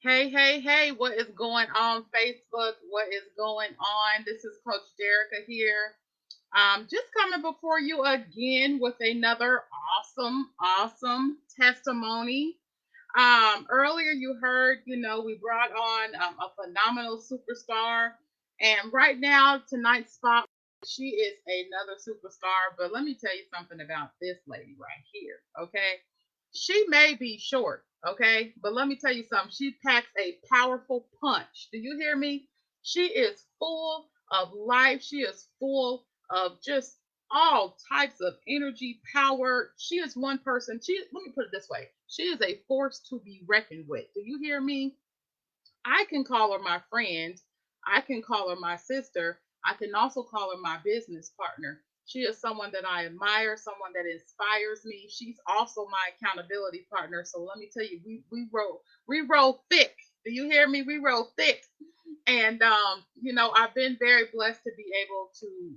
Hey, hey, hey, what is going on, Facebook? What is going on? This is Coach Derica here. Just coming before you again with another awesome testimony. Earlier you heard, we brought on a phenomenal superstar, and right now, tonight's spot, she is another superstar. But let me tell you something about this lady right here, okay? She may be short, okay, but let me tell you something. She packs a powerful punch. Do you hear me? She is full of life. She is full of just all types of energy, power. She is one person. Let me put it this way. She is a force to be reckoned with. Do you hear me? I can call her my friend. I can call her my sister. I can also call her my business partner. She is someone that I admire, someone that inspires me. She's also my accountability partner. So let me tell you, we roll thick. Do you hear me? We roll thick. And I've been very blessed to be able to,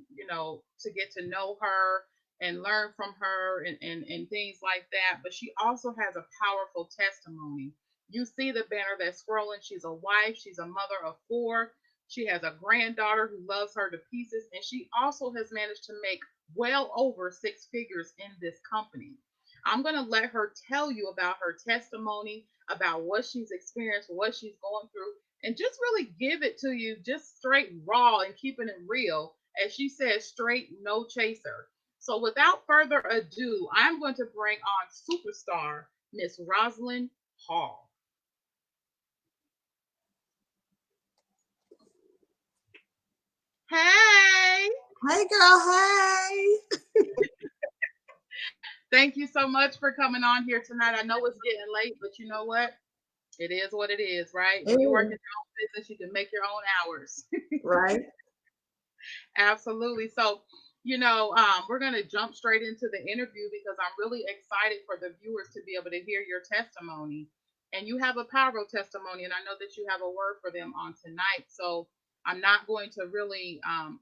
to get to know her and learn from her and things like that. But she also has a powerful testimony. You see the banner that's scrolling. She's a wife, she's a mother of four. She has a granddaughter who loves her to pieces, and she also has managed to make well over six figures in this company. I'm going to let her tell you about her testimony, about what she's experienced, what she's going through, and just really give it to you just straight raw and keeping it real. As she says, straight, no chaser. So without further ado, I'm going to bring on superstar Miss Rosalind Hall. Hey, Hey girl, hey. thank you so much for coming on here tonight. I know it's getting late, but you know what? It is what it is, right? When you work in Mm, your own business, you can make your own hours. right. Absolutely. So, we're going to jump straight into the interview because I'm really excited for the viewers to be able to hear your testimony. And you have a powerful testimony, and I know that you have a word for them on tonight. So, I'm not going to really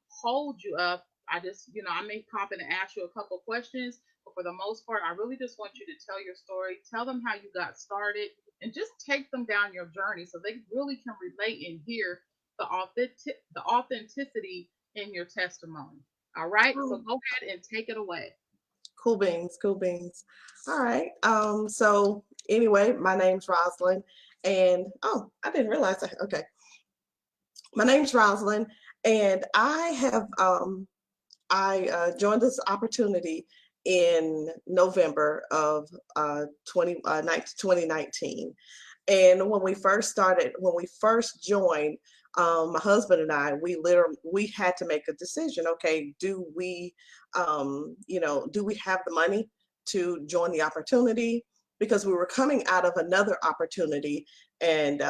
hold you up. I just, I may pop in and ask you a couple questions, but for the most part, I really just want you to tell your story, tell them how you got started, and just take them down your journey so they really can relate and hear the authenticity in your testimony. All right, so Oh, go ahead and take it away. cool beans, cool beans. All right. So anyway, my name's Rosalind, and I didn't realize that. Okay. My name's Rosalind, and I joined this opportunity in November of 2019. And when we first joined, my husband and I, we had to make a decision. Okay, do we have the money to join the opportunity? Because we were coming out of another opportunity, and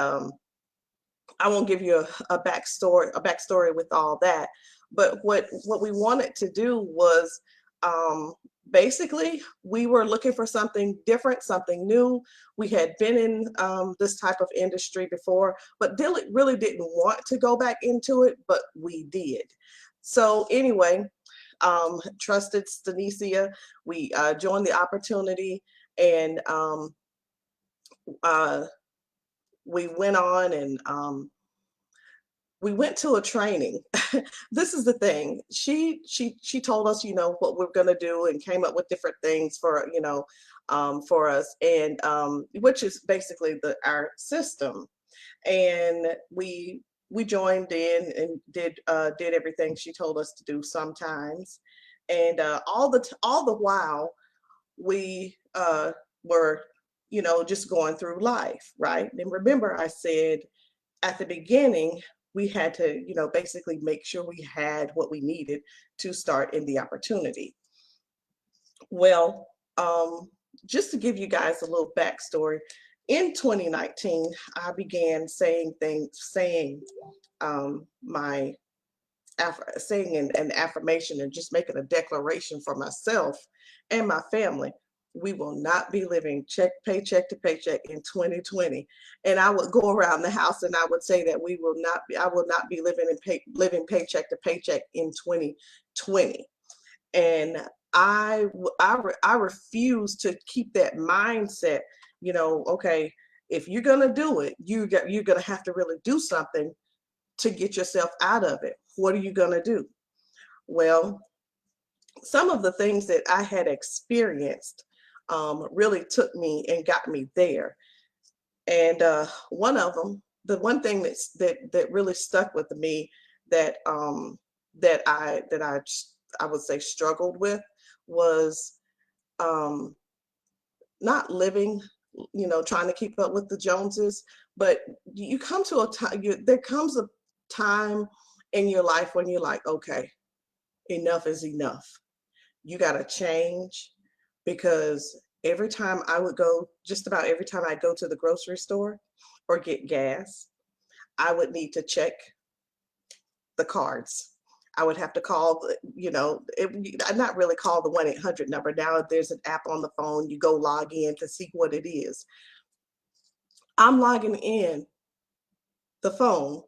I won't give you a backstory with all that. But what we wanted to do was um, basically we were looking for something different, something new. We had been in this type of industry before, but really didn't want to go back into it, but we did. So anyway, trusted Stanicia. We joined the opportunity, and uh, we went on and we went to a training. This is the thing. She told us, what we're gonna do, and came up with different things for us, and which is basically our system. And we joined in and did everything she told us to do sometimes, and all the while we were just going through life, right? And remember, I said at the beginning, we had to, basically make sure we had what we needed to start in the opportunity. Well, just to give you guys a little backstory, in 2019, I began saying my saying an affirmation and just making a declaration for myself and my family. We will not be living paycheck to paycheck in 2020. And I would go around the house and I would say that I will not be living paycheck to paycheck in 2020. And I refuse to keep that mindset. Okay, If you're going to do it, you're going to have to really do something to get yourself out of it. What are you going to do? Well, some of the things that I had experienced really took me and got me there. And one of them, the one thing that really stuck with me, that that I would say struggled with, was um, not living, trying to keep up with the Joneses. But you come to a time, there comes a time in your life when you're like, okay, enough is enough. You got to change, because every time I would go, just about every time I go to the grocery store or get gas, I would need to check the cards. I would have to call, not really call the 1-800 number. Now there's an app on the phone. You go log in to see what it is. I'm logging in the phone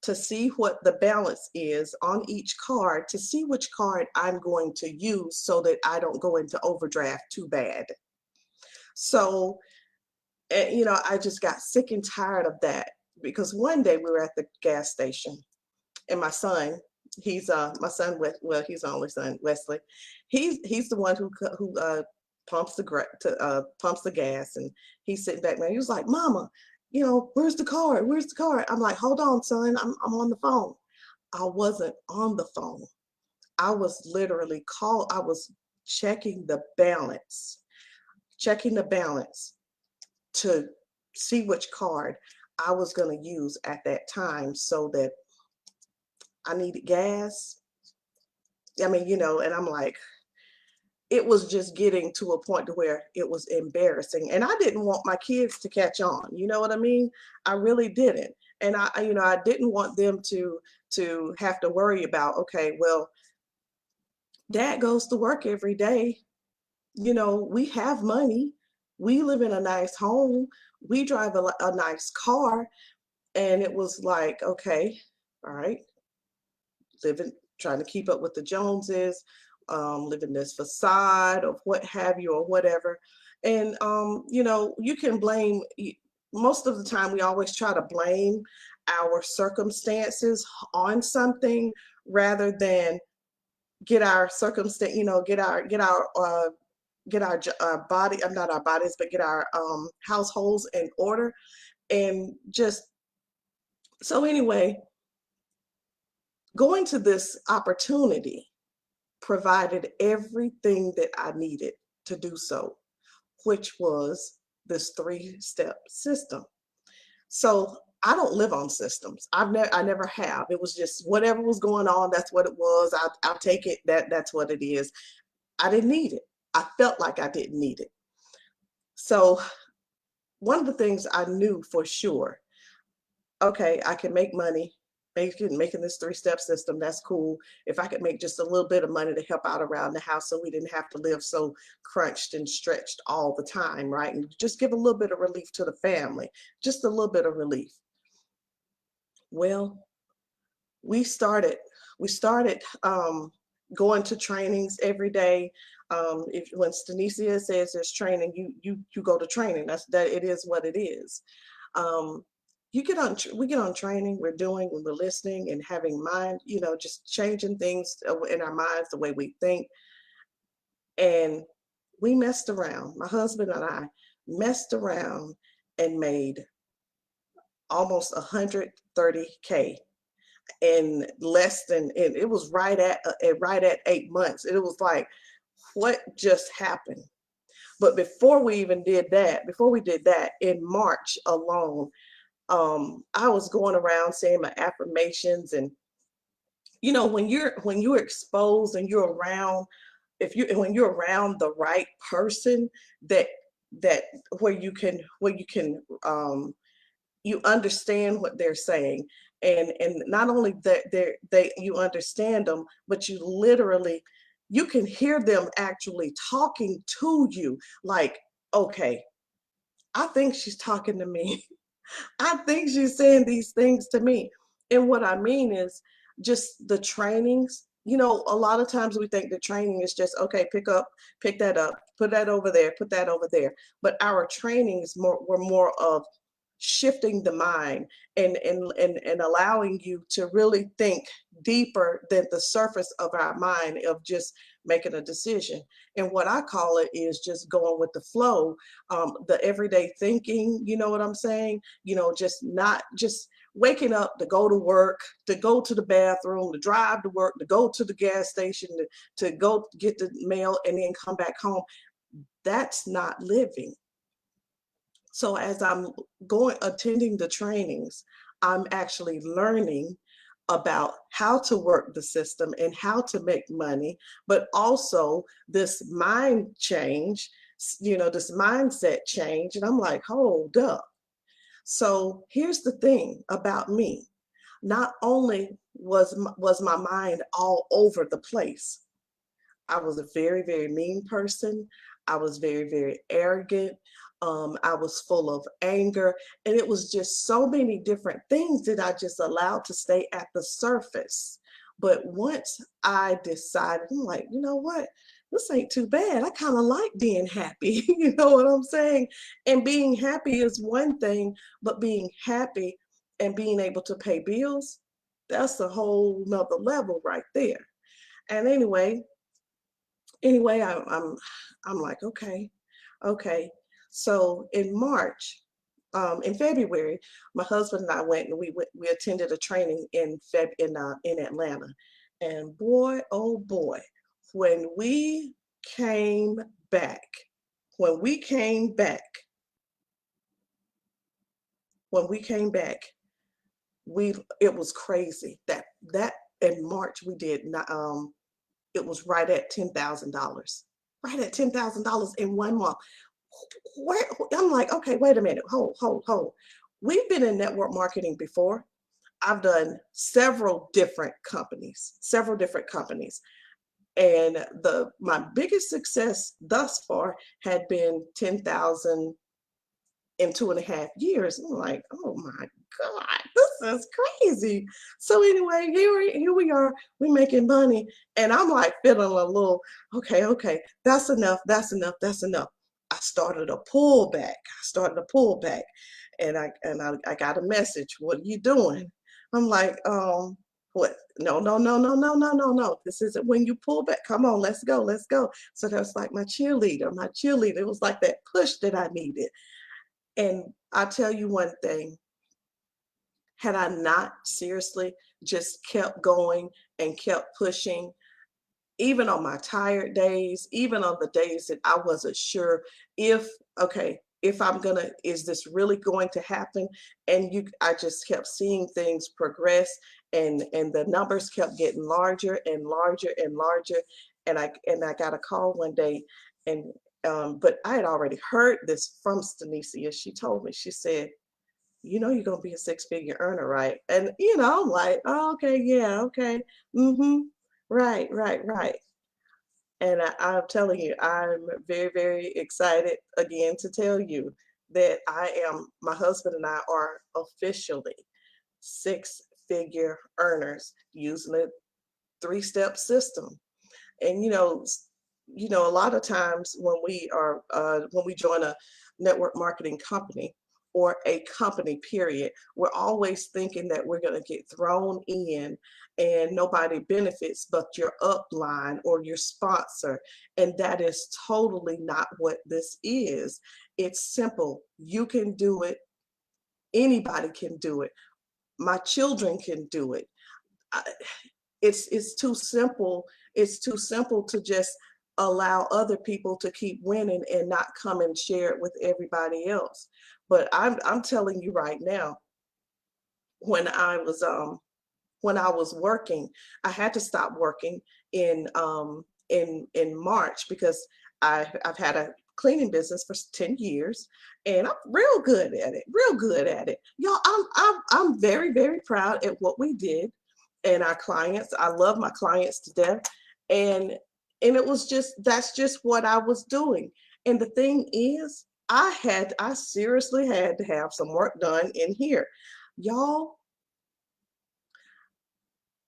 to see what the balance is on each card, to see which card I'm going to use so that I don't go into overdraft too bad. So, I just got sick and tired of that, because one day we were at the gas station, and my son, my son, well, he's the only son, Wesley. He's the one who pumps the gas, and he's sitting back there. He was like, "Mama, where's the card? Where's the card?" I'm like, "Hold on, son, I'm on the phone." I wasn't on the phone. I was literally I was checking the balance to see which card I was going to use at that time, so that I needed gas. I mean, and I'm like, it was just getting to a point to where it was embarrassing. And I didn't want my kids to catch on. You know what I mean? I really didn't. And I didn't want them to have to worry about, okay, well, dad goes to work every day. We have money. We live in a nice home. We drive a nice car. And it was like, okay, all right, living, trying to keep up with the Joneses, living this facade of what have you, or whatever. And you can blame, most of the time we always try to blame our circumstances on something, rather than get our circumstance, get our body, not our bodies, but get our households in order. And just, so anyway, going to this opportunity provided everything that I needed to do so, which was this 3-step system. So I don't live on systems. I never have. It was just whatever was going on, that's what it was. I'll take it, that's what it is. I didn't need it. I felt like I didn't need it. So one of the things I knew for sure, okay, I can make money making this 3-step system. That's cool. If I could make just a little bit of money to help out around the house, so we didn't have to live so crunched and stretched all the time, right? And just give a little bit of relief to the family, just a little bit of relief. Well, we started going to trainings every day. If when Stanicia says there's training, you go to training. That it is what it is. Um, we get on training, we're listening and having mind, just changing things in our minds, the way we think. And we messed around. My husband and I messed around and made almost 130K in less than, and it was right at 8 months. It was like, what just happened? But before we did that, in March alone, I was going around saying my affirmations. And when you're exposed and you're around, when you're around the right person, that that where you understand what they're saying. And not only that, you understand them, but you can hear them actually talking to you, like, okay, I think she's talking to me. I think she's saying these things to me. And what I mean is just the trainings. A lot of times we think the training is just, okay, pick that up, put that over there, put that over there. But our trainings were more of shifting the mind and allowing you to really think deeper than the surface of our mind of just making a decision. And what I call it is just going with the flow, the everyday thinking, you know what I'm saying? Just not just waking up to go to work, to go to the bathroom, to drive to work, to go to the gas station, to go get the mail and then come back home. That's not living. So as I'm going attending the trainings, I'm actually learning about how to work the system and how to make money, but also this mind change, this mindset change. And I'm like, hold up. So here's the thing about me. Not only was my mind all over the place, I was a very, very mean person. I was very, very arrogant. I was full of anger. And it was just so many different things that I just allowed to stay at the surface. But once I decided, I'm like, you know what? This ain't too bad. I kind of like being happy. You know what I'm saying? And being happy is one thing, but being happy and being able to pay bills, that's a whole nother level right there. And anyway, I'm like, okay, okay. So in March, in February, my husband and I we attended a training in Atlanta, and boy, oh boy, when we came back, when we came back, when we came back, we it was crazy that in March we did not it was right at $10,000, right at $10,000 in 1 month. Where, I'm like, okay, wait a minute, hold. We've been in network marketing before. I've done several different companies, and the my biggest success thus far had been 10,000 in 2.5 years. I'm like, oh my God, this is crazy. So anyway, here we are, we're making money. And I'm like feeling a little, okay, that's enough. I started a pullback. And I got a message. What are you doing? I'm like, what? No. This isn't when you pull back. Come on, let's go. So that's like my cheerleader. It was like that push that I needed. And I tell you one thing, had I not seriously just kept going and kept pushing, even on my tired days, even on the days that I wasn't sure if, okay, if is this really going to happen? And I just kept seeing things progress, and the numbers kept getting larger and larger and larger. And I got a call one day, and but I had already heard this from Stanicia. She told me, she said, you're gonna be a six-figure earner, right? And I'm like, oh, okay, yeah, okay, mm-hmm, right. And I'm telling you, I'm very, very excited again to tell you that my husband and I are officially six-figure earners using a three-step system. And a lot of times when we join a network marketing company or a company period, we're always thinking that we're going to get thrown in and nobody benefits but your upline or your sponsor. And that is totally not what this is. It's simple. You can do it. Anybody can do it. My children can do it. I, it's too simple. It's too simple to just allow other people to keep winning and not come and share it with everybody else. But I'm telling you right now, when I was working, I had to stop working in March because I've had a cleaning business for 10 years, and I'm real good at it, y'all. I'm very, very proud at what we did, and our clients, I love my clients to death. And it was just, that's just what I was doing. And the thing is, I seriously had to have some work done in here, y'all.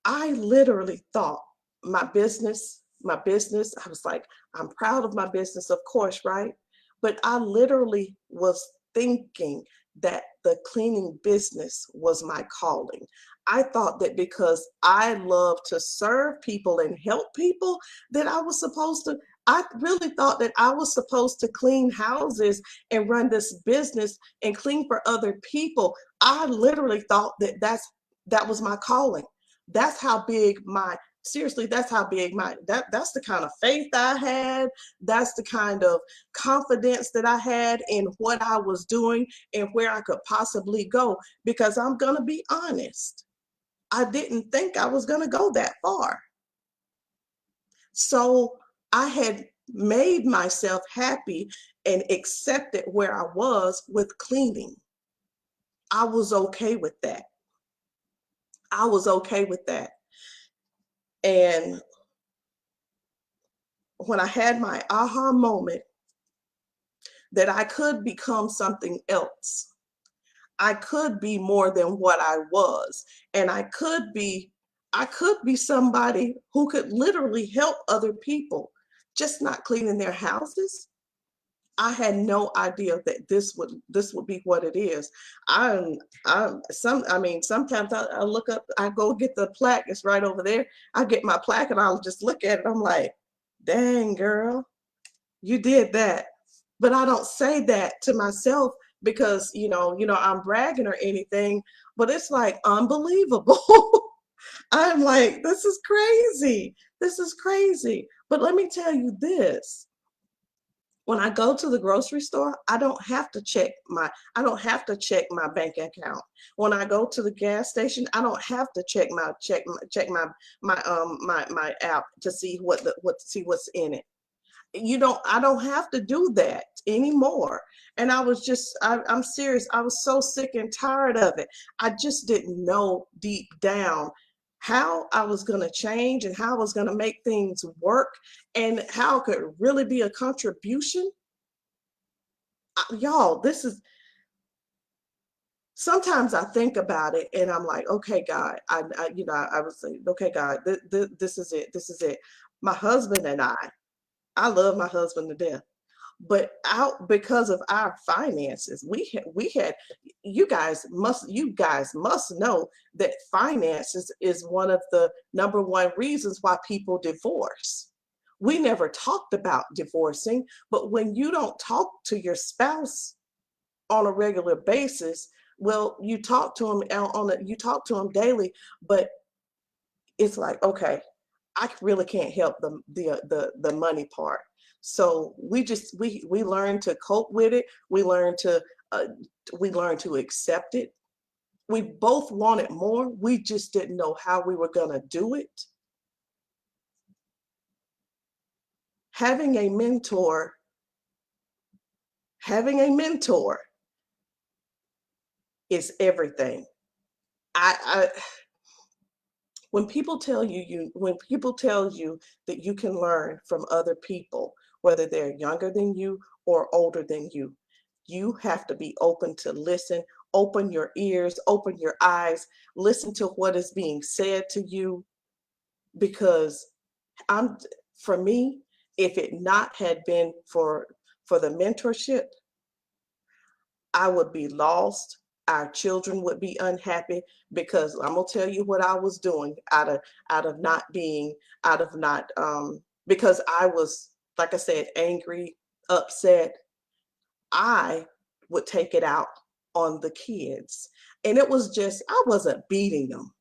I literally thought I was like, I'm proud of my business, of course, right? But I literally was thinking that the cleaning business was my calling. I thought that because I love to serve people and help people, that I was supposed to. I really thought that I was supposed to clean houses and run this business and clean for other people. I literally thought that that was my calling. That's how big my seriously, that's how big that's the kind of faith I had. That's the kind of confidence that I had in what I was doing and where I could possibly go. Because I'm gonna be honest, I didn't think I was gonna go that far. So I had made myself happy and accepted where I was with cleaning. I was okay with that. I was okay with that. And when I had my aha moment that I could become something else, I could be more than what I was, and I could be somebody who could literally help other people, just not cleaning their houses. I had no idea that this would be what it is. I mean sometimes I look up, I go get the plaque, it's right over there. I get my plaque and I'll just look at it. I'm like, dang girl, you did that. But I don't say that to myself because I'm bragging or anything, but it's like unbelievable. I'm like, this is crazy. This is crazy. But let me tell you this. When I go to the grocery store, I don't have to check my bank account. When I go to the gas station, I don't have to check my app to see what to see what's in it. I don't have to do that anymore. And I'm serious, I was so sick and tired of it. I just didn't know deep down how I was going to change and how I was going to make things work and how it could really be a contribution. Y'all, this is sometimes I think about it and I'm like, okay, God, I was saying, okay, God, this is it. This is it. My husband and I love my husband to death, but out because of our finances, we had you guys must know that finances is one of the number one reasons why people divorce. We never talked about divorcing, but when you don't talk to your spouse on a regular basis, well, you talk to them you talk to them daily, but it's like, okay, I really can't help the money part. So we learn to cope with it. Uh, we learn to accept it. We both wanted more. We just didn't know how we were gonna do it. Having a mentor, having a mentor is everything. I when people tell you that you can learn from other people, whether they're younger than you or older than you have to be open to listen. Open your ears, open your eyes, listen to what is being said to you. Because I'm for me, if it not had been for the mentorship, I would be lost. Our children would be unhappy because I'm gonna tell you what I was doing out of not being out of not because I was, like I said, angry, upset. I would take it out on the kids. And it was just I wasn't beating them.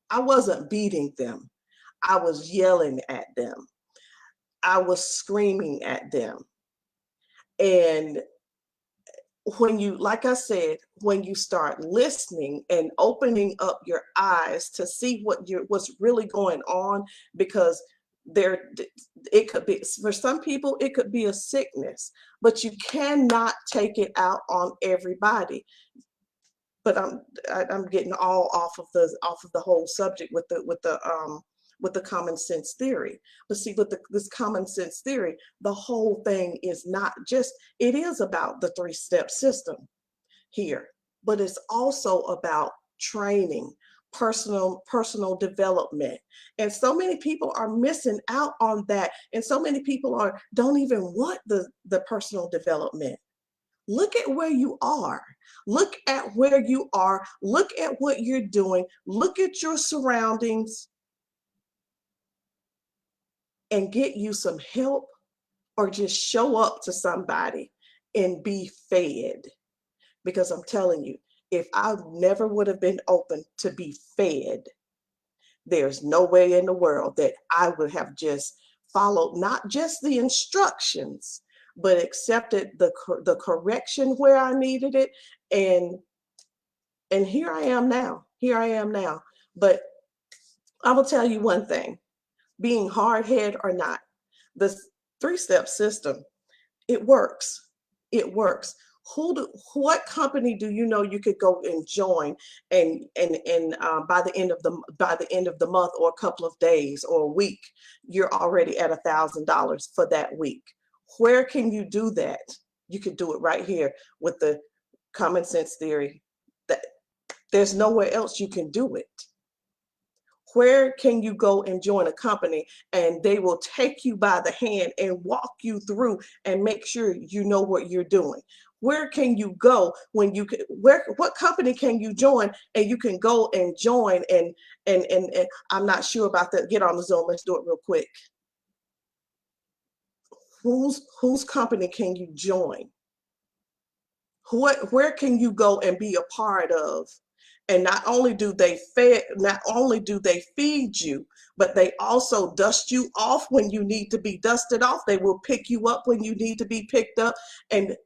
I wasn't beating them. I was yelling at them. I was screaming at them. And when you, like I said, when you start listening and opening up your eyes to see what's really going on, because there it could be, for some people it could be a sickness, but you cannot take it out on everybody. But I'm getting all off of the whole subject with the common sense theory. But see, with this common sense theory, the whole thing is not just, it is about the three-step system here, but it's also about training, personal development. And so many people are missing out on that. And so many people don't even want the personal development. Look at where you are. Look at where you are. Look at what you're doing. Look at your surroundings and get you some help, or just show up to somebody and be fed. Because I'm telling you, if I never would have been open to be fed, there's no way in the world that I would have just followed not just the instructions, but accepted the correction where I needed it. And here I am now. Here I am now. But I will tell you one thing: being hard head or not, the 3-step system, it works. It works. What company do you know you could go and join, and by the end of the month, or a couple of days or a week, you're already at $1,000 for that week? Where can you do that? You could do it right here with the common sense theory. That there's nowhere else you can do it. Where can you go and join a company and they will take you by the hand and walk you through and make sure you know what you're doing? Where can you go when you can, what company can you join and you can go and join, and I'm not sure about that. Get on the Zoom. Let's do it real quick. Whose company can you join? Where can you go and be a part of? And not only do they feed you, but they also dust you off when you need to be dusted off. They will pick you up when you need to be picked up. And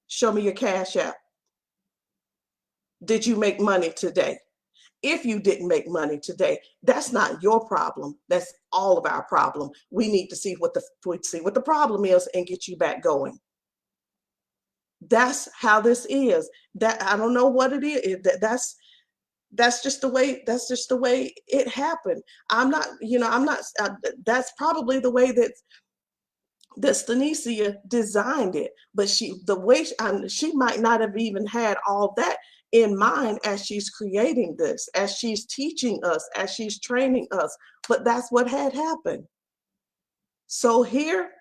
show me your cash app. Did you make money today? If you didn't make money today, that's not your problem. That's all of our problem. We need to see what the problem is and get you back going. That's how this is. That I don't know what it is. That's just the way it happened. I'm not That's probably the way that Stanicia designed it, but she might not have even had all that in mind as she's creating this, as she's teaching us, as she's training us. But that's what had happened. So here,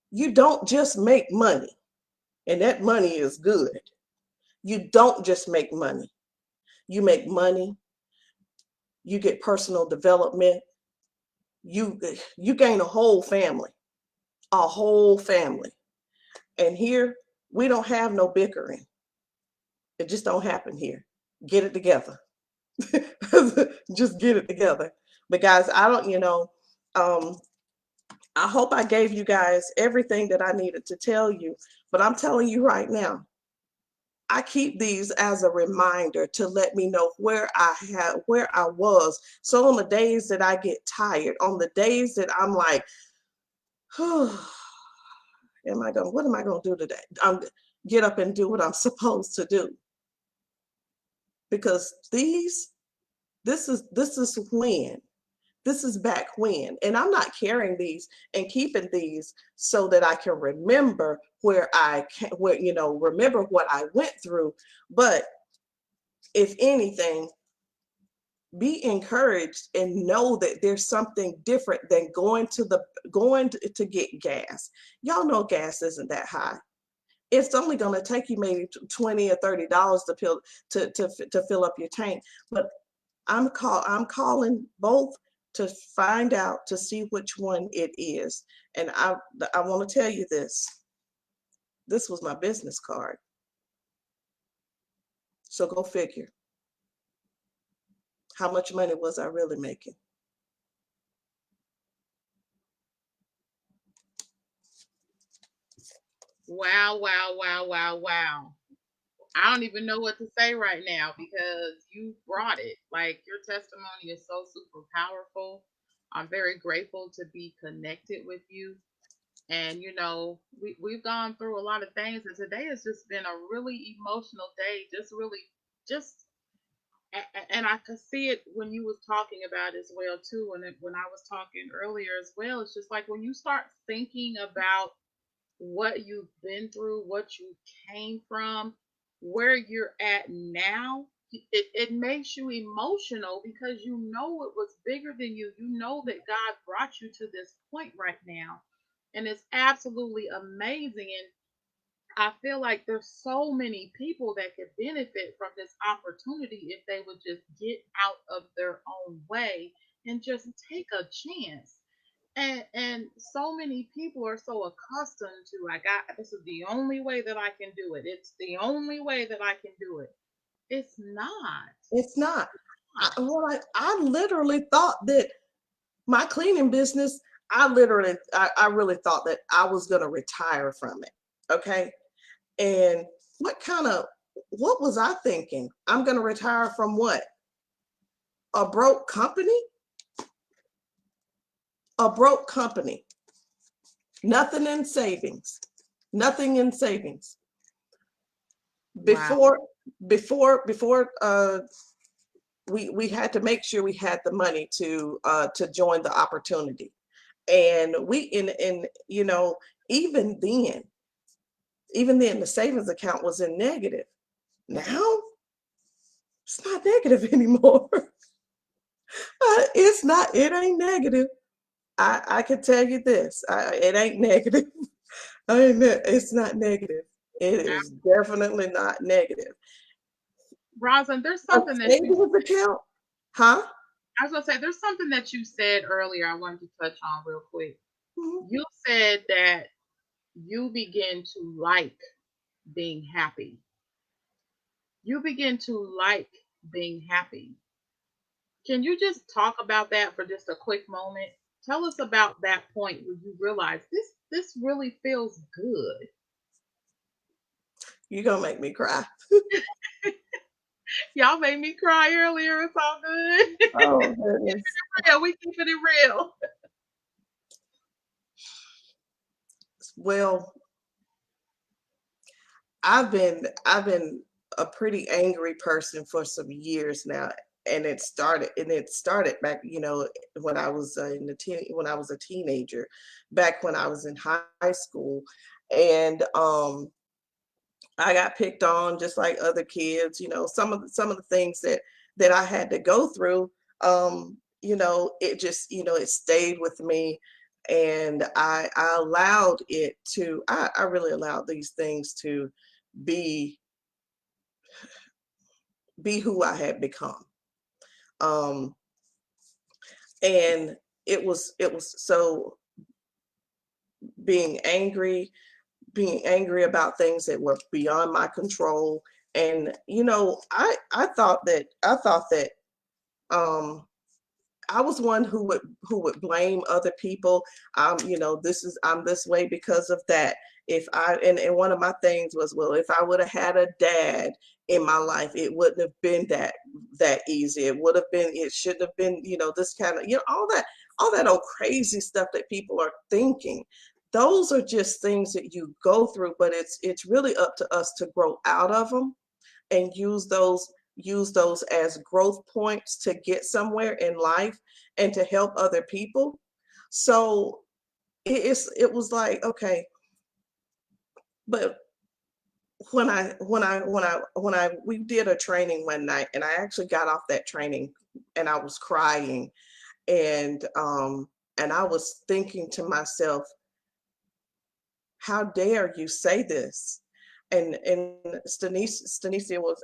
you don't just make money, and that money is good. You don't just make money. You make money, you get personal development, you you gain a whole family. And here, we don't have no bickering. It just don't happen here. Get it together. Just get it together. But guys, I don't, um, I hope I gave you guys everything that I needed to tell you. But I'm telling you right now, I keep these as a reminder to let me know where I was. So on the days that I get tired, on the days that I'm like, what am I gonna do today? Get up and do what I'm supposed to do. Because this is when. This is back when. And I'm not carrying these and keeping these so that I can remember remember what I went through. But if anything, be encouraged and know that there's something different than going to get gas. Y'all know gas isn't that high. It's only going to take you maybe $20 or $30 to fill up your tank. But I'm calling both to find out, to see which one it is. And I want to tell you this. This was my business card. So go figure. How much money was I really making? Wow, wow, wow, wow, wow. I don't even know what to say right now because you brought it. Like your testimony is so super powerful. I'm very grateful to be connected with you. And we've gone through a lot of things, and today has just been a really emotional day. Just really, just and I could see it when you was talking about it as well too. And when I was talking earlier as well, it's just like when you start thinking about what you've been through, what you came from, where you're at now, it makes you emotional because you know it was bigger than you. You know that God brought you to this point right now. And it's absolutely amazing. I feel like there's so many people that could benefit from this opportunity if they would just get out of their own way and just take a chance. And so many people are so accustomed to, I got, this is the only way that I can do it. It's the only way that I can do it. It's not. It's not. Not. I literally thought that my cleaning business, I really thought that I was going to retire from it. Okay. And what kind of, what was I thinking? I'm going to retire from what? A broke company? A broke company. Nothing in savings. Nothing in savings. Wow. Before, before we had to make sure we had the money to join the opportunity. And we in you know, even then, even then the savings account was in negative. Now it's not negative anymore. It's not, it ain't negative. I can tell you this, it ain't negative. It's not negative. It is definitely not negative. Rosalind, there's A something that you savings account, huh? I was gonna say there's something that you said earlier I wanted to touch on real quick. Mhm. You said that you begin to like being happy. You begin to like being happy. Can you just talk about that for just a quick moment? Tell us about that point where you realize this really feels good. You're gonna make me cry. Y'all made me cry earlier. It's all good. Oh goodness. Real. We keeping it real. Well, I've been a pretty angry person for some years now, and it started back, when I was when I was a teenager, back when I was in high school, and I got picked on just like other kids. Some of the things that I had to go through. It just, it stayed with me, and I allowed it to. I really allowed these things to be be who I had become. Um, and it was so, being angry, being angry about things that were beyond my control. And I thought that um I was one who would blame other people. I'm this way because of that. If I and one of my things was, well, if I would have had a dad in my life, it wouldn't have been that easy. It would have been. It shouldn't have been. This kind of, all that old crazy stuff that people are thinking. Those are just things that you go through, but it's really up to us to grow out of them and use those as growth points to get somewhere in life and to help other people. So it was like, okay, but when I we did a training one night, and I actually got off that training and I was crying, and I was thinking to myself, how dare you say this? And Stanicia was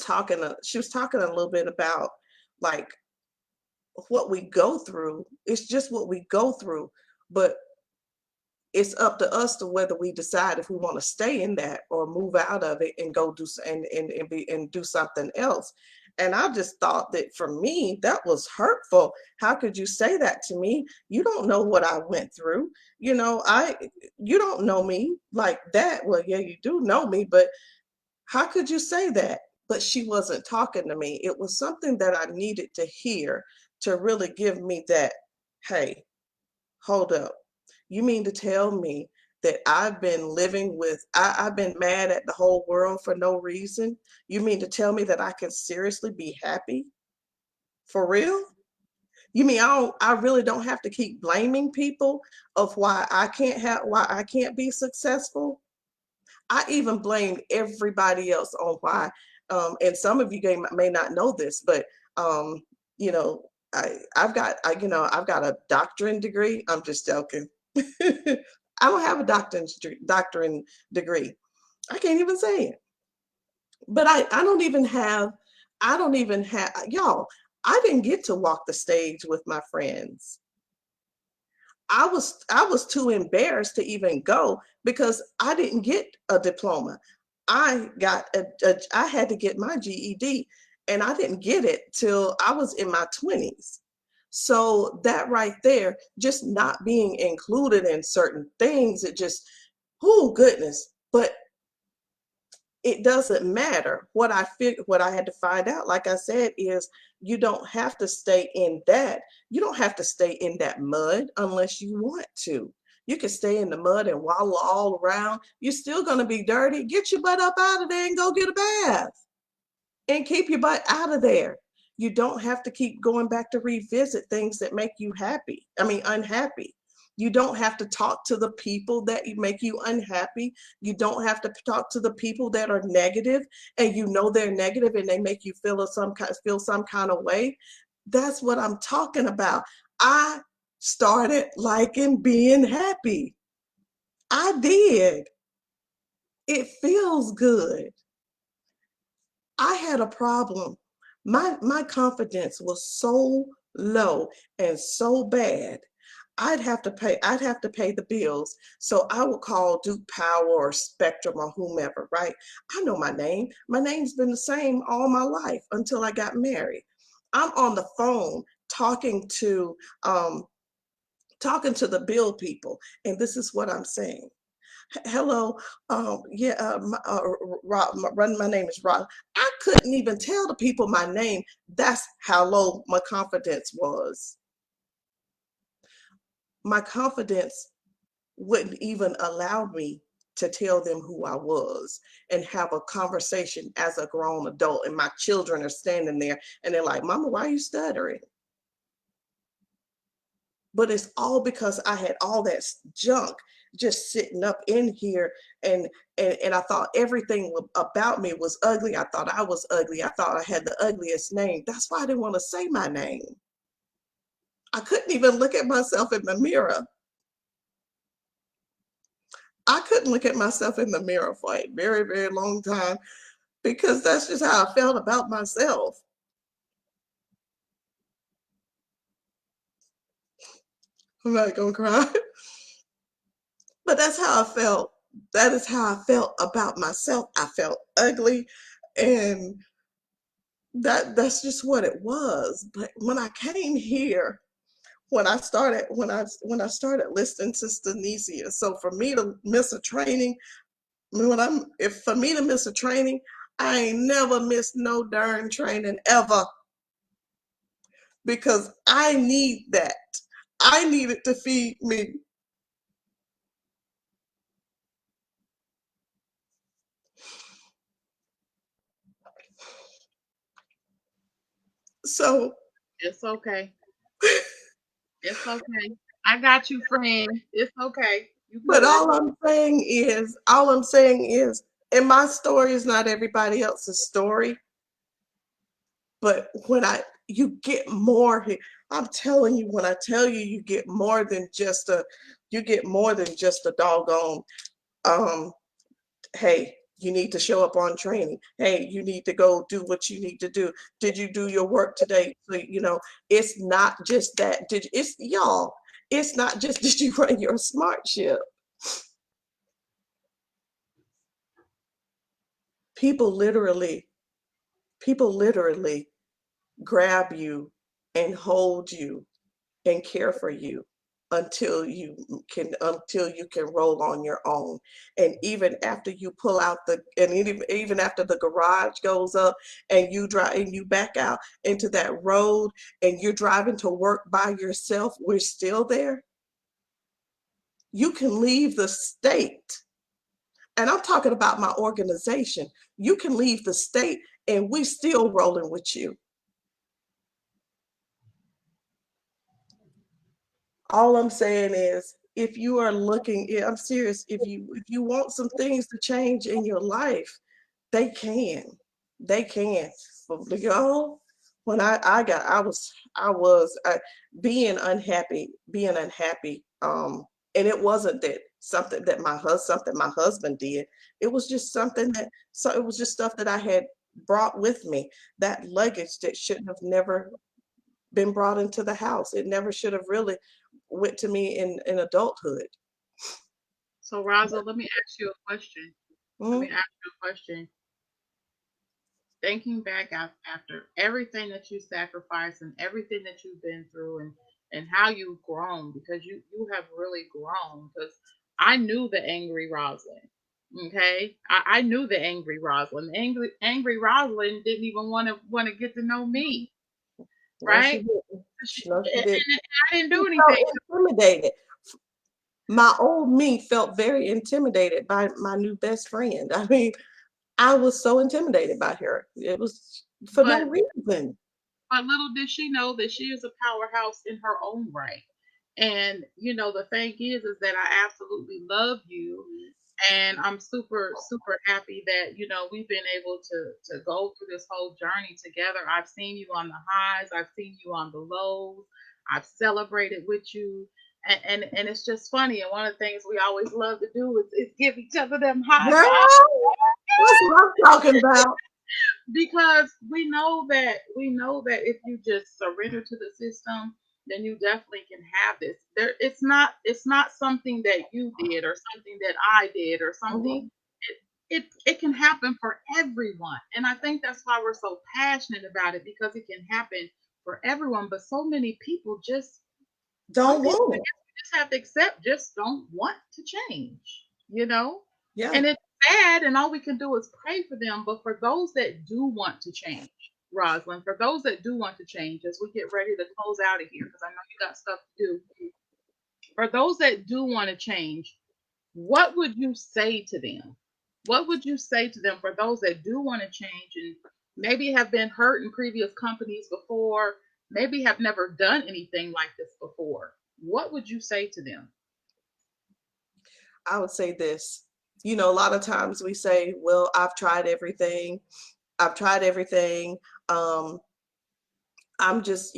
talking a little bit about, like, what we go through. It's just what we go through, but it's up to us to whether we decide if we want to stay in that or move out of it and go and do something else. And I just thought that, for me, that was hurtful. How could you say that to me? You don't know what I went through. You don't know me like that. Well, yeah, you do know me, but how could you say that? But she wasn't talking to me. It was something that I needed to hear to really give me that, hey, hold up. You mean to tell me that I've been mad at the whole world for no reason? You mean to tell me that I can seriously be happy? For real? You mean I really don't have to keep blaming people of why I can't be successful? I even blamed everybody else on why. And some of you may not know this, but um, you know, I've got a doctorate degree. I'm just joking. I don't have a doctorate degree. I can't even say it. But I don't even have, y'all, I didn't get to walk the stage with my friends. I was too embarrassed to even go because I didn't get a diploma. I had to get my GED, and I didn't get it till I was in my 20s. So that right there, just not being included in certain things, it just, oh goodness. But it doesn't matter. What I had to find out, like I said, is you don't have to stay in that. You don't have to stay in that mud unless you want to. You can stay in the mud and wallow all around. You're still going to be dirty. Get your butt up out of there and go get a bath and keep your butt out of there. You don't have to keep going back to revisit things that make you happy. I mean, unhappy. You don't have to talk to the people that make you unhappy. You don't have to talk to the people that are negative, and you know they're negative and they make you feel some kind of way. That's what I'm talking about. I started liking being happy. I did. It feels good. I had a problem. My confidence was so low and so bad. I'd have to pay the bills. So I would call Duke Power or Spectrum or whomever, right? I know my name. My name's been the same all my life until I got married. I'm on the phone um talking to the bill people, and this is what I'm saying. Hello, yeah, my name is Rod. I couldn't even tell the people my name. That's how low my confidence was. My confidence wouldn't even allow me to tell them who I was and have a conversation as a grown adult. And my children are standing there and they're like, Mama, why are you stuttering? But it's all because I had all that junk just sitting up in here, and I thought everything about me was ugly. I thought I was ugly. I thought I had the ugliest name. That's why I didn't want to say my name. I couldn't even look at myself in the mirror. I couldn't look at myself in the mirror for a very, very long time because that's just how I felt about myself. I'm not gonna cry. But that's how I felt. That is how I felt about myself. I felt ugly, and that's just what it was. But when I came here, when I started listening to Stanesia, so for me to miss a training, when I'm if for me to miss a training, I ain't never missed no darn training ever because I need that. I need it to feed me. So, It's okay. It's okay. I got you, friend. It's okay. You but good. all I'm saying is, and my story is not everybody else's story, but you get more here. I'm telling you, when I tell you, you get more than just a doggone, um, hey, you need to show up on training. Hey, you need to go do what you need to do. Did you do your work today? So, it's not just that. It's not just did you run your smart ship. People literally, people literally grab you and hold you and care for you until you can roll on your own. And even after you pull out even after the garage goes up and you drive and you back out into that road and you're driving to work by yourself, we're still there. You can leave the state, and I'm talking about my organization. You can leave the state and we still rolling with you. All I'm saying is, if you are looking, yeah, I'm serious, if you want some things to change in your life, they can. They can. But y'all, when I got I was being unhappy, And it wasn't that something my husband did. It was just something that, so it was just stuff that I had brought with me, that luggage that shouldn't have never been brought into the house. It never should have really went to me in adulthood. So, Raza, let me ask you a question. Let me Mhm. ask you a question. Thinking back after everything that you sacrificed and everything that you've been through, and how you've grown, because you have really grown. Because I knew the angry Rosalind. Okay, I knew the angry Rosalind. Angry Rosalind didn't even want to get to know me, No, she right? didn't. No, she And didn't. I didn't She do felt anything. intimidated. My old me felt very intimidated by my new best friend. I mean, I was so intimidated by her. It was for no But reason. little did she know that she is a powerhouse in her own right. And the thing is that I absolutely love you, and I'm super super happy that we've been able to go through this whole journey together. I've seen you on the highs, I've seen you on the lows, I've celebrated with you. And it's just funny. And one of the things we always love to do is give each other them high Girl, fives, that's what I'm talking about. because we know that if you just surrender to the system, then you definitely can have this. It's not something that you did or something that I did or something. Mhm. It can happen for everyone, and I think that's why we're so passionate about it, because it can happen for everyone. But so many people just some Don't people, want I it. guess we just have to accept, just don't want to change, you know? Yeah. And it's sad, and all we can do is pray for them. But for those that do want to change, Rosalind, for those that do want to change, as we get ready to close out of here, because I know you got stuff to do, for those that do want to change, what would you say to them? What would you say to them for those that do want to change and maybe have been hurt in previous companies before, maybe have never done anything like this before? What would you say to them? I would say this. A lot of times we say, well, I've tried everything. I've tried everything. Um, I'm just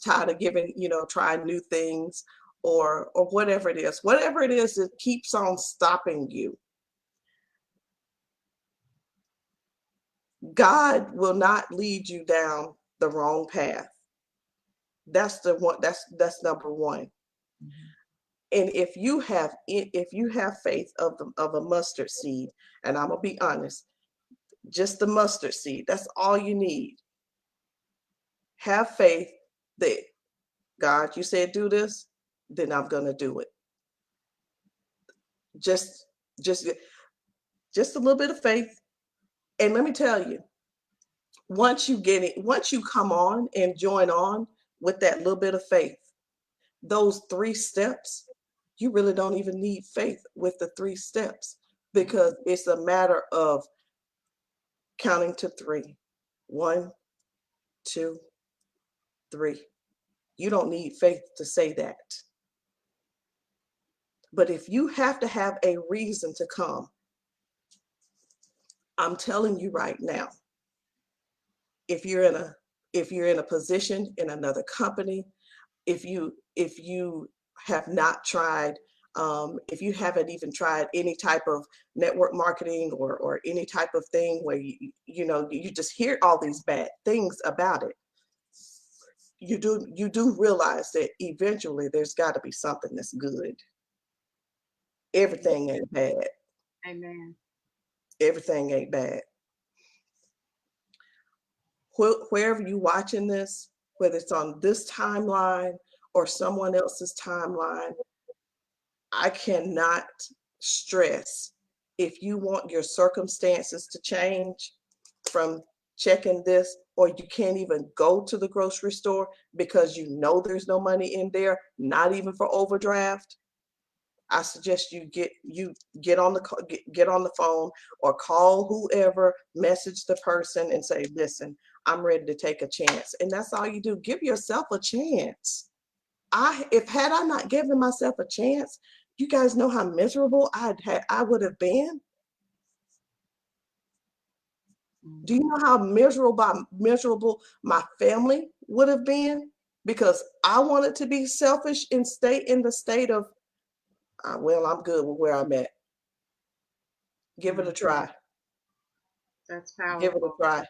tired of trying new things, or whatever it is. Whatever it is that keeps on stopping you. God will not lead you down the wrong path. That's the one, that's number one. Mhm. And if you have faith of a mustard seed, and I'm gonna be honest, just the mustard seed, that's all you need. Have faith that God, you said do this, then I'm gonna do it. Just just just a little bit of faith. And let me tell you, once you come on and join on with that little bit of faith, those 3 steps, you really don't even need faith with the 3 steps, because it's a matter of counting to three. One, two, three. You don't need faith to say that. But if you have to have a reason to come, I'm telling you right now, if you're in a if you're in a position in another company, if you have not tried, if you haven't even tried any type of network marketing, or any type of thing where you just hear all these bad things about it, you do realize that eventually there's got to be something that's good. Everything ain't bad. Amen. Everything ain't bad. Wherever you watching this, whether it's on this timeline or someone else's timeline, I cannot stress, if you want your circumstances to change from checking this, or you can't even go to the grocery store because you know there's no money in there, not even for overdraft. I suggest you get on get on the phone, or call whoever, message the person and say, listen, I'm ready to take a chance. And that's all you do. Give yourself a chance. If had I not given myself a chance, you guys know how miserable I would have been. Do you Mhm. know how miserable my family would have been? Because I wanted to be selfish and stay in the state of Well, I'm good with where I'm at. Give it a Mm, try. that's Give it a powerful. try.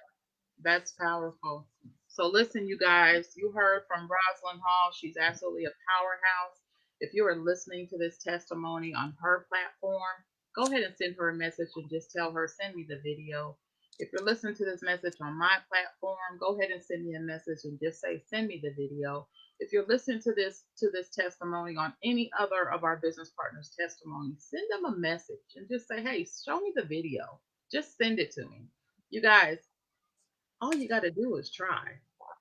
That's powerful. So listen, you guys, you heard from Rosalind Hall. She's absolutely a powerhouse. If you are listening to this testimony on her platform, go ahead and send her a message and just tell her, send me the video. If you're listening to this message on my platform, go ahead and send me a message and just say, send me the video. If you're listening to this testimony on any other of our business partners' testimony, send them a message and just say, hey, show me the video. Just send it to me. You guys, all you got to do is try.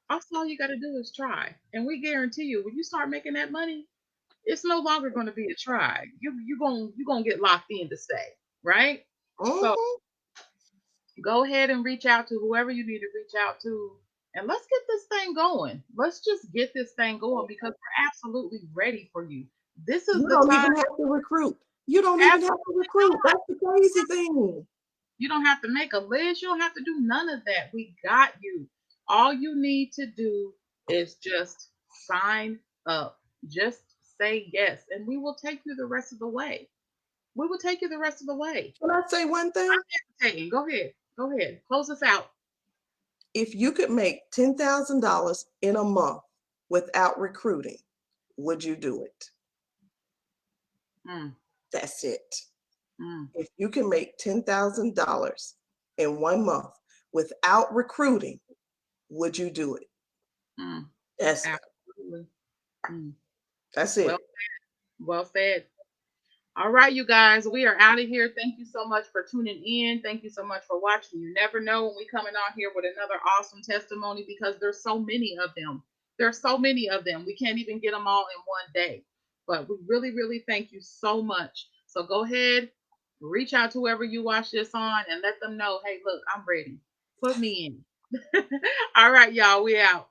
That's all you got to do is try. And we guarantee you, when you start making that money, it's no longer going to be a try. You gonna get locked in to stay, right? So Hmm. go ahead and reach out to whoever you need to reach out to, and let's get this thing going. Let's just get this thing going because we're absolutely ready for you. This is You the don't time. even have to recruit. You don't even have to Absolutely recruit. not. That's the crazy thing. You don't have to make a list. You don't have to do none of that. We got you. All you need to do is just sign up. Just say yes, and we will take you the rest of the way. We will take you the rest of the way. Can I say one thing? I'm hesitating. Go ahead. Go ahead. Close us out. If you could make $10,000 in a month without recruiting, would you do it? Mm, That's it. mm, If you can make $10,000 in 1 month without recruiting, would you do it? mm. That's Absolutely. Mm. that's Well, it. well said. All right, you guys, we are out of here. Thank you so much for tuning in. Thank you so much for watching. You never know when we coming on here with another awesome testimony because there's so many of them. There's so many of them. We can't even get them all in one day. But we really, really thank you so much. So go ahead, reach out to whoever you watch this on and let them know, hey, look, I'm ready. Put me in. All right, y'all, we out.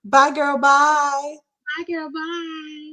Bye, girl. Bye. Bye, girl. Bye.